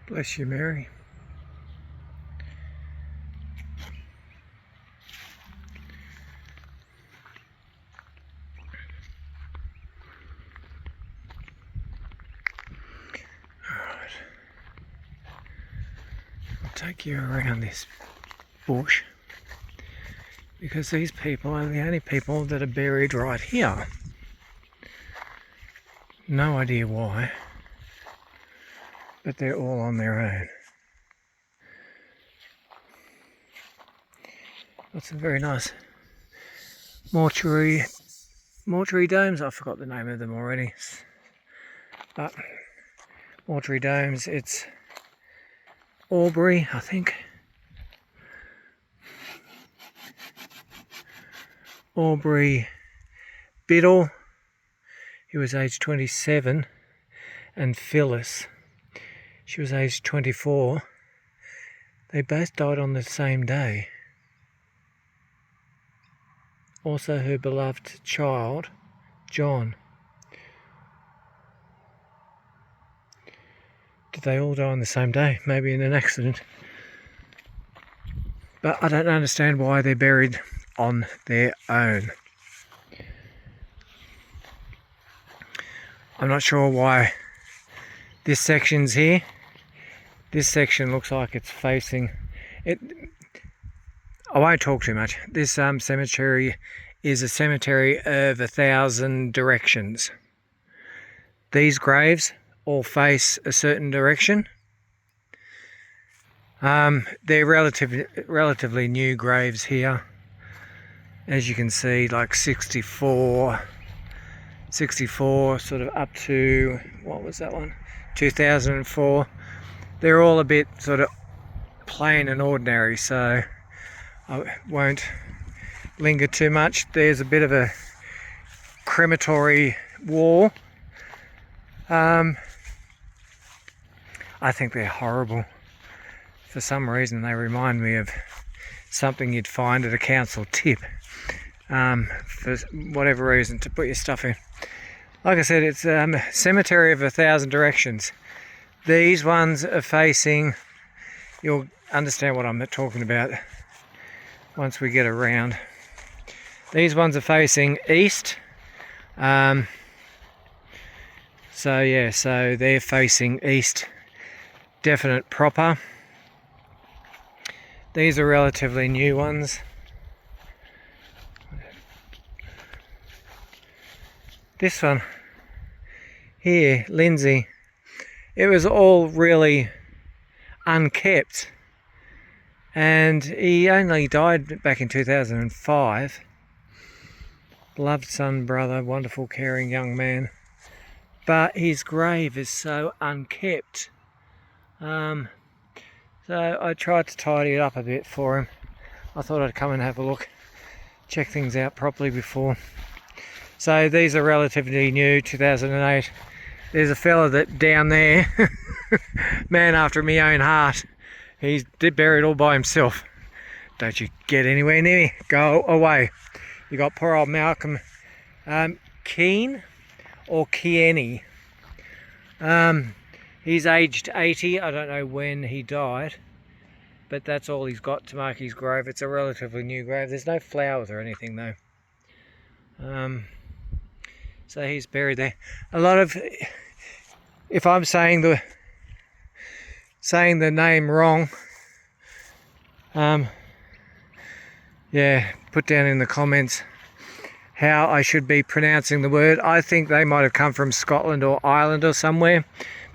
Bless you, Mary. Alright. I'll take you around this bush because these people are the only people that are buried right here. No idea why, but they're all on their own. Got some very nice mortuary domes. I forgot the name of them already. But mortuary domes, it's Aubrey, I think. Aubrey Biddle, he was aged 27, and Phyllis, she was aged 24. They both died on the same day. Also her beloved child, John. Did they all die on the same day? Maybe in an accident. But I don't understand why they're buried on their own. I'm not sure why this section's here. This section looks like it's facing it. I won't talk too much. This cemetery is a cemetery of 1,000 directions. These graves all face a certain direction. They're relatively new graves here. As you can see, like 64 sort of up to, what was that one? 2004. They're all a bit sort of plain and ordinary, so I won't linger too much. There's a bit of a crematory wall. I think they're horrible. For some reason they remind me of something you'd find at a council tip. For whatever reason, to put your stuff in. Like I said, it's a cemetery of 1,000 directions. These ones are facing, you'll understand what I'm talking about once we get around. These ones are facing east. So they're facing east, definite proper. These are relatively new ones. This one here, Lindsay, it was all really unkept, and he only died back in 2005. Beloved son, brother, wonderful, caring young man, but his grave is so unkept. So I tried to tidy it up a bit for him. I thought I'd come and have a look, check things out properly before. So these are relatively new, 2008. There's a fella that down there, man after my own heart. He's buried all by himself. Don't you get anywhere near me. Go away. You got poor old Malcolm Keane or Kieni. He's aged 80. I don't know when he died, but that's all he's got to mark his grave. It's a relatively new grave. There's no flowers or anything though. So he's buried there. A lot of, if I'm saying the name wrong, yeah, put down in the comments how I should be pronouncing the word. I think they might have come from Scotland or Ireland or somewhere,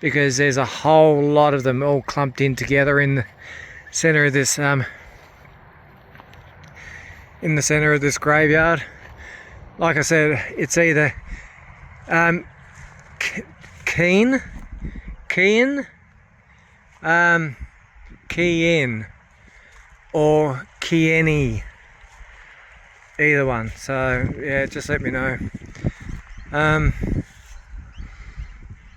because there's a whole lot of them all clumped in together in the centre of this graveyard. Like I said, it's either Keen, or Kieni, either one. So yeah, just let me know.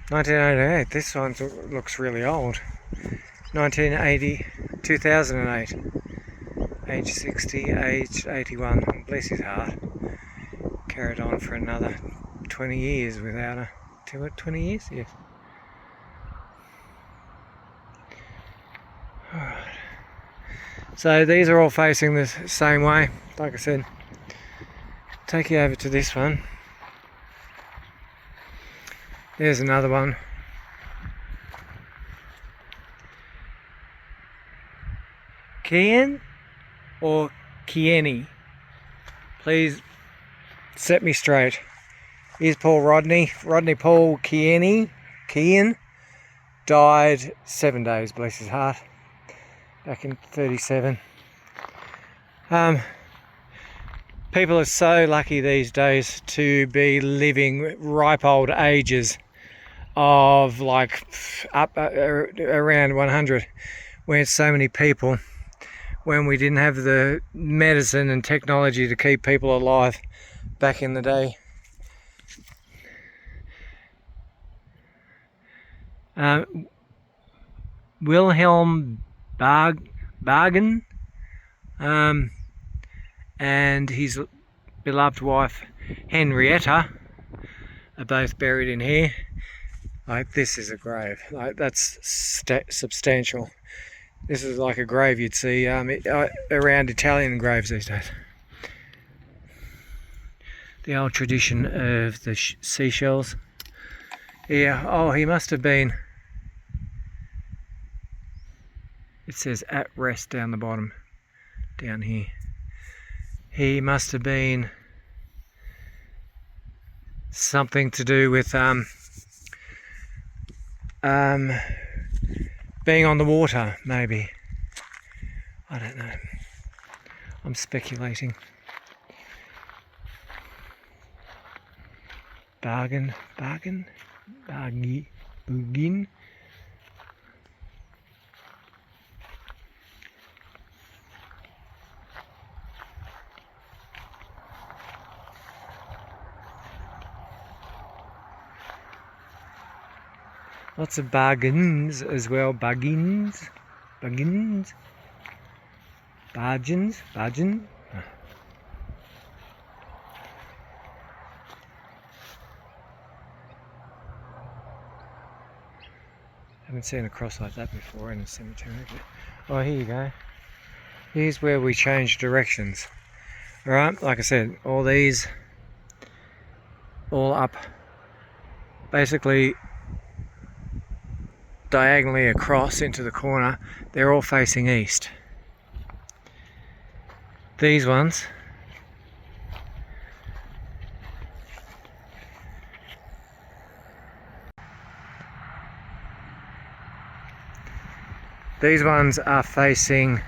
1988. This one looks really old. 1980, 2008. Age 60, age 81. Bless his heart. Carried on for another 20 years without a... 20 years? Yes. So these are all facing the same way. Like I said, take you over to this one. There's another one. Kian or Kieni? Please set me straight. Here's Paul Rodney. Rodney Paul Kieni. Kian died 7 days, bless his heart, back in 37. People are so lucky these days to be living ripe old ages of like up around 100, when so many people, when we didn't have the medicine and technology to keep people alive back in the day. Wilhelm Bargen and his beloved wife Henrietta are both buried in here. Like, this is a grave. Like, that's substantial. This is like a grave you'd see around Italian graves these days. The old tradition of the seashells. Yeah, oh, he must have been, it says at rest down the bottom, down here. He must have been something to do with being on the water, maybe. I don't know. I'm speculating. Bugin. Lots of bargains as well. Bargains. Bargain. Haven't seen a cross like that before in a cemetery. Oh, here you go. Here's where we change directions. Alright, like I said, all these, all up, basically diagonally across into the corner, they're all facing east. These ones, are facing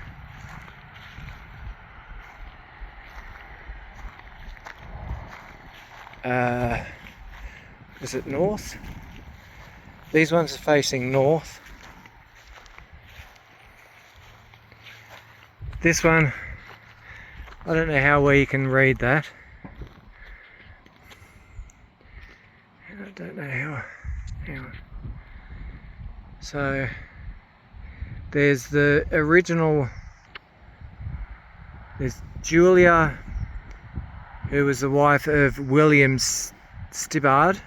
is it north? These ones are facing north. This one, I don't know how well you can read that. I don't know how. Hang on. So there's the original, there's Julia, who was the wife of William Stibbard.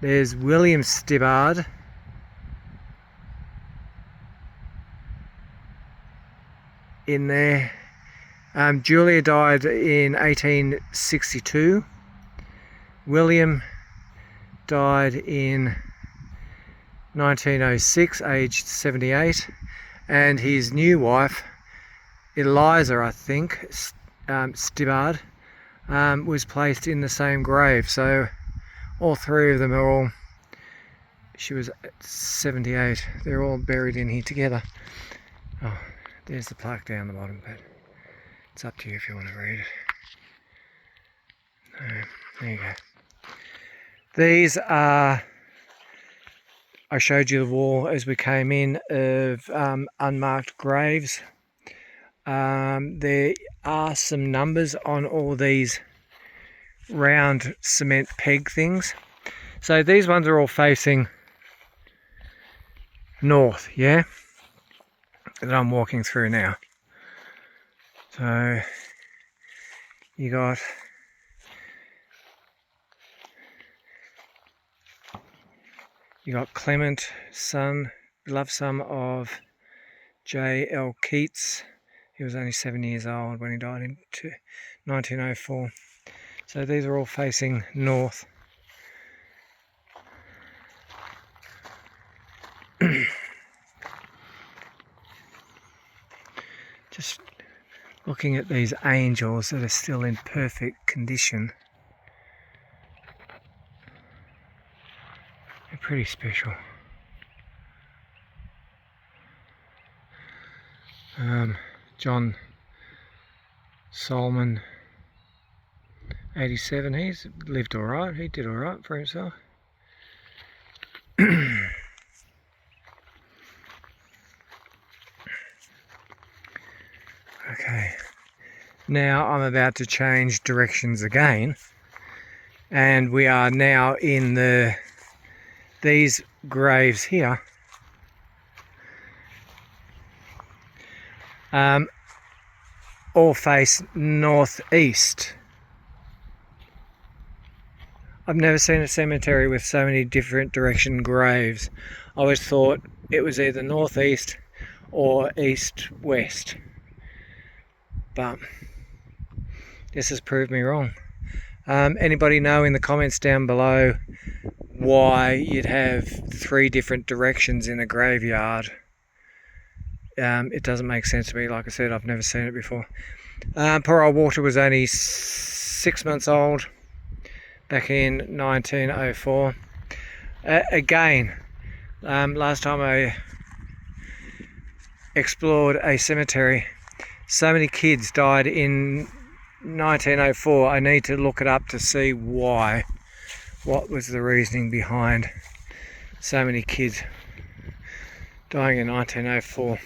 There's William Stibbard. In there. Julia died in 1862. William died in 1906, aged 78. And his new wife, Eliza, I think, Stibbard, was placed in the same grave. So all three of them are all, she was 78, they're all buried in here together. Oh, there's the plaque down the bottom, but it's up to you if you want to read it. There you go. These are, I showed you the wall as we came in of unmarked graves. There are some numbers on all these round cement peg things. So these ones are all facing north, yeah, that I'm walking through now. So you got Clement, beloved son of J.L. Keats, He was only 7 years old when he died in 1904. So these are all facing north. Just looking at these angels that are still in perfect condition. They're pretty special. John Solomon, 87, he's lived alright, he did alright for himself. Okay, now I'm about to change directions again, and we are now in these graves here. All face northeast. I've never seen a cemetery with so many different direction graves. I always thought it was either northeast or east-west, but this has proved me wrong. Anybody know in the comments down below why you'd have 3 different directions in a graveyard? It doesn't make sense to me. Like I said, I've never seen it before. Poor old Walter was only 6 months old back in 1904. Again, last time I explored a cemetery, so many kids died in 1904. I need to look it up to see why. What was the reasoning behind so many kids dying in 1904?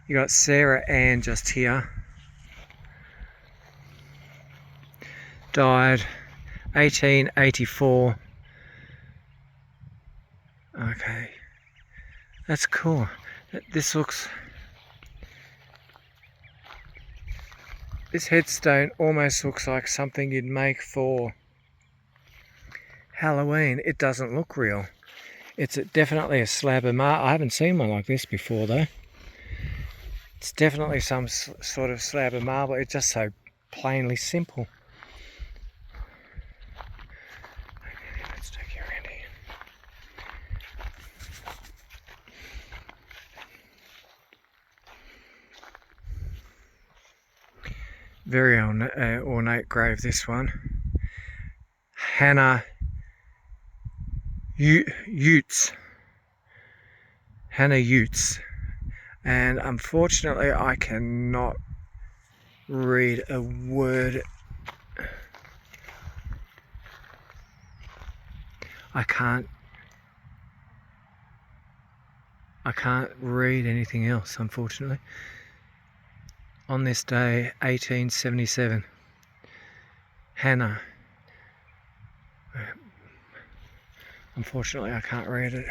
You got Sarah Ann just here. Died 1884. Okay, that's cool. This headstone almost looks like something you'd make for Halloween. It doesn't look real. It's definitely a slab of marble. I haven't seen one like this before though. It's definitely some sort of slab of marble. It's just so plainly simple. Okay, let's take you around here. Very ornate grave, this one. Hannah Utes. Hannah Utes. And unfortunately I cannot read a word. I can't read anything else, unfortunately. On this day, 1877, Hannah. Unfortunately, I can't read it.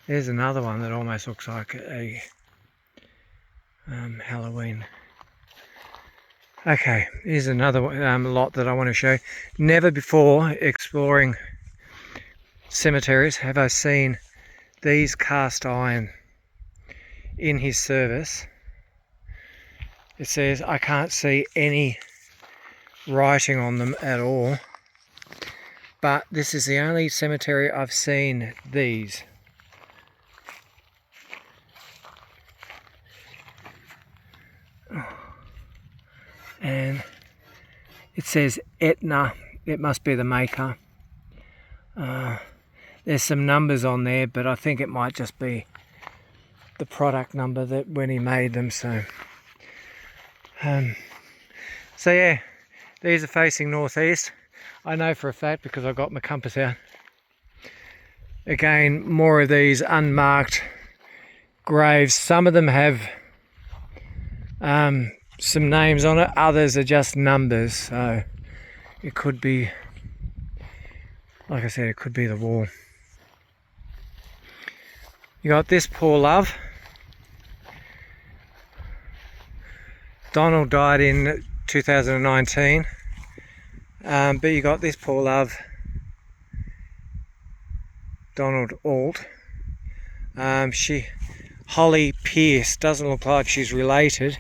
There's another one that almost looks like a Halloween. Okay, here's another lot that I want to show. Never before exploring cemeteries have I seen these cast iron in his service. It says, I can't see any writing on them at all, but this is the only cemetery I've seen these. And it says Etna. It must be the maker. There's some numbers on there, but I think it might just be the product number that when he made them. So yeah, these are facing northeast. I know for a fact because I got my compass out. Again, more of these unmarked graves. Some of them have some names on it, others are just numbers, so it could be, like I said, it could be the wall. You got this poor love. Donald died in 2019, but you got this poor love, Donald Alt. Holly Pierce. Doesn't look like she's related.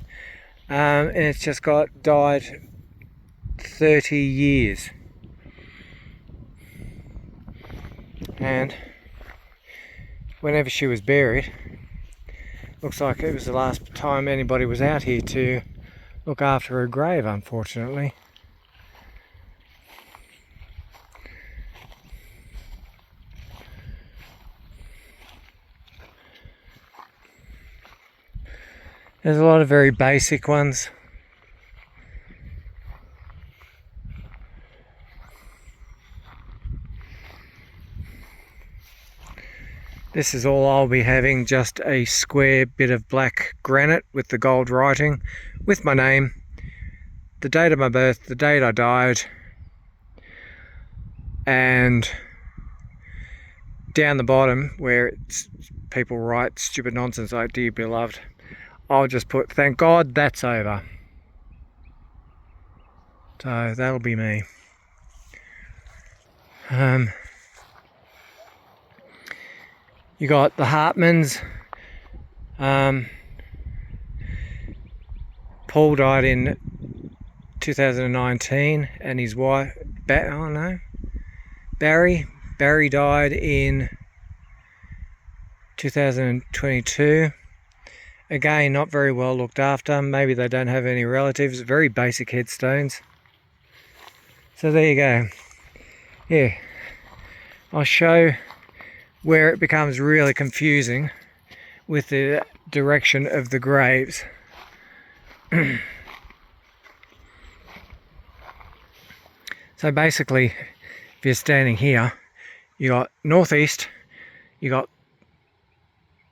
And it's just died 30 years. And whenever she was buried, looks like it was the last time anybody was out here to look after her grave, unfortunately. There's a lot of very basic ones. This is all I'll be having, just a square bit of black granite with the gold writing, with my name, the date of my birth, the date I died, and down the bottom where people write stupid nonsense like "Dear Beloved," I'll just put "Thank God that's over." So that'll be me. You got the Hartmans. Paul died in 2019, and his wife, Barry died in 2022. Again, not very well looked after. Maybe they don't have any relatives. Very basic headstones. So there you go. Yeah, I'll show where it becomes really confusing with the direction of the graves. So basically, if you're standing here, you got northeast, you got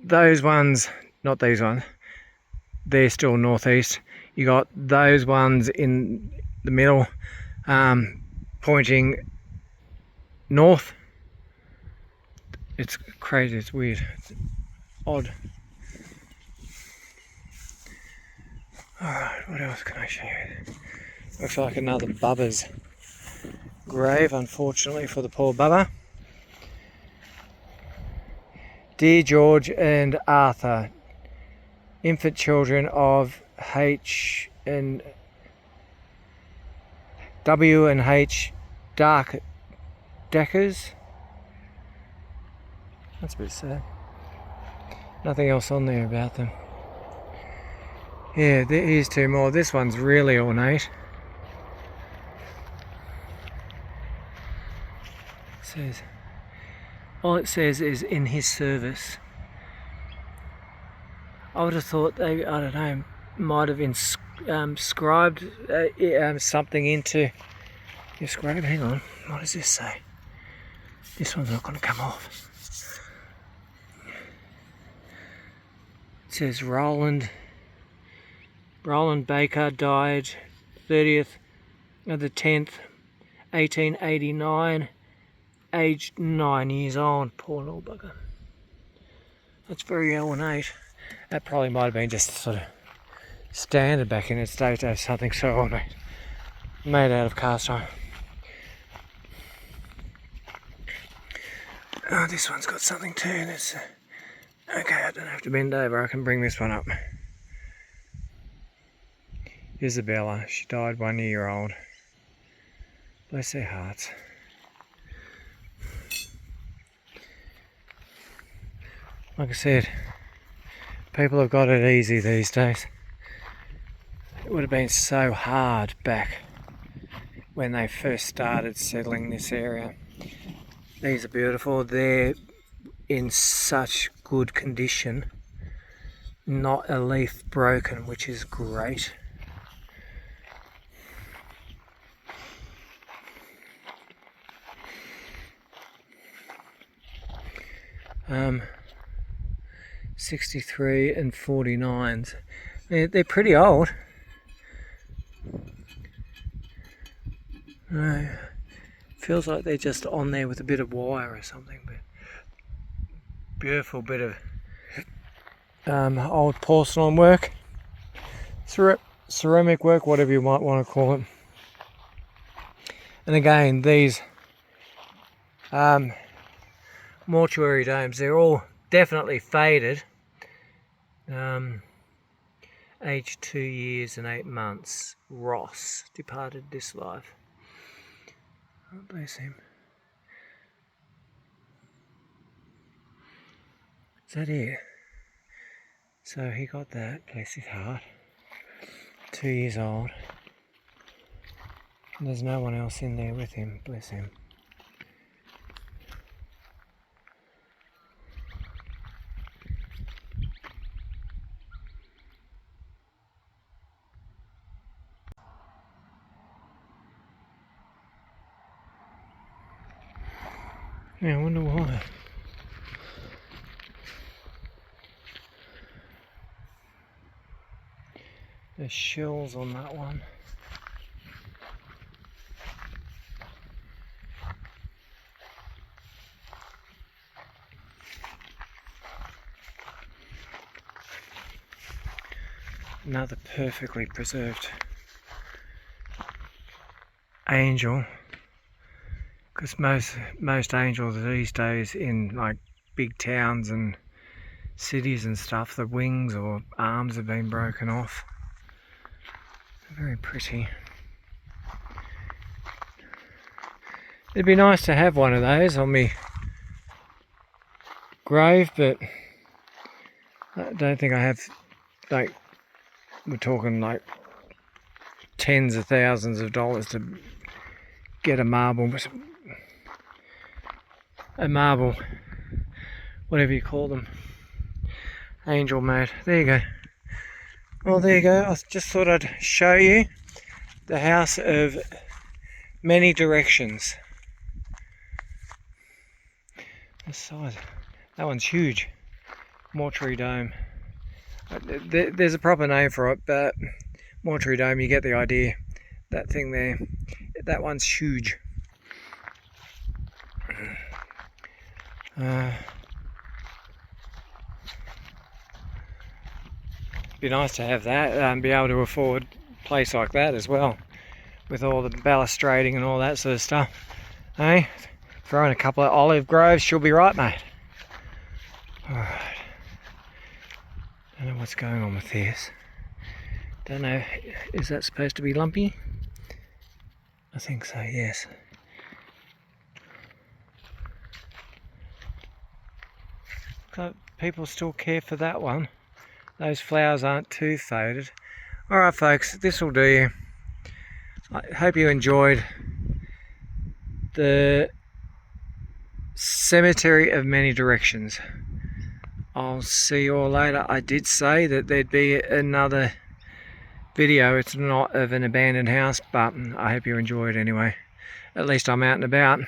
those ones, not these ones, they're still northeast. You got those ones in the middle, pointing north. It's crazy, it's weird, it's odd. Alright, what else can I show you? Looks like another Bubba's grave, unfortunately for the poor Bubba. Dear George and Arthur, infant children of H and W and H Dark Deckers. That's a bit sad. Nothing else on there about them. Yeah, here's two more. This one's really ornate. All it says is "in his service." I would have thought they, I don't know, might have inscribed something into this grave. Hang on, what does this say? This one's not going to come off. It says Roland Baker died 30th of the 10th, 1889, aged 9 years old. Poor little bugger. That's very ornate. That probably might have been just sort of standard back in its day to have something so ornate, made out of cast iron. Oh, this one's got something too. That's okay. I don't have to bend over. I can bring this one up. Isabella. She died 1 year old. Bless their hearts. Like I said, people have got it easy these days. It would have been so hard back when they first started settling this area. These are beautiful. They're in such good condition. Not a leaf broken, which is great. Um, 63 and 49s. They're pretty old. No, feels like they're just on there with a bit of wire or something. But beautiful bit of old porcelain work, ceramic work, whatever you might want to call it. And again, these mortuary domes, they're all definitely faded, Aged 2 years and 8 months, Ross departed this life. Oh, bless him. Is that it? So he got that, bless his heart. 2 years old. And there's no one else in there with him, bless him. Yeah, I wonder why. There's shells on that one. Another perfectly preserved angel, because most angels these days in like big towns and cities and stuff, the wings or arms have been broken off. Very pretty. It'd be nice to have one of those on me grave, but I don't think I have, like, we're talking like tens of thousands of dollars to get a marble, whatever you call them, angel made. There you go. Well, there you go. I just thought I'd show you the house of many directions. The size, that one's huge. Mortuary dome. There's a proper name for it, but mortuary dome, you get the idea. That thing there, that one's huge. Be nice to have that and be able to afford a place like that as well, with all the balustrading and all that sort of stuff. Hey, throw in a couple of olive groves, she'll be right, mate. Alright. Don't know what's going on with this. Don't know, is that supposed to be lumpy? I think so, yes. But people still care for that one. Those flowers aren't too faded. Alright folks, this will do you. I hope you enjoyed the cemetery of many directions. I'll see you all later. I did say that there'd be another video. It's not of an abandoned house, but I hope you enjoy it anyway. At least I'm out and about.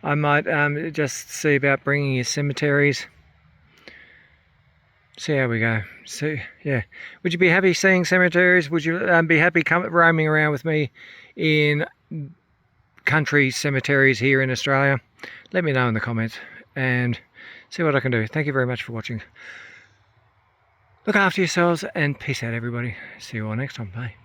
I might just see about bringing you cemeteries. See how we go. See, yeah. Would you be happy seeing cemeteries? Would you be happy roaming around with me in country cemeteries here in Australia? Let me know in the comments and see what I can do. Thank you very much for watching. Look after yourselves and peace out, everybody. See you all next time. Bye.